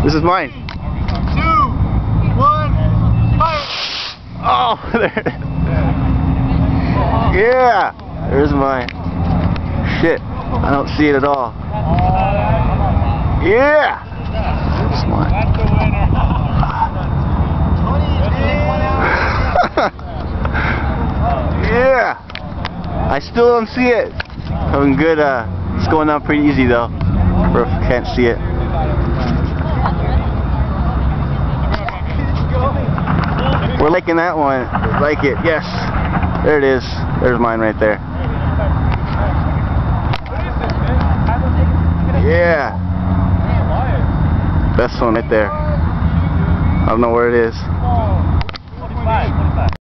This is mine. 2, 1, fire! Oh, there. Yeah, there's mine. Shit, I don't see it at all. Yeah, there's mine. That's the winner. Yeah, I still don't see it. Having good. It's going on pretty easy though. For if you can't see it. We're liking that one. Like it. Yes. There it is. There's mine right there. Yeah. Best one right there. I don't know where it is.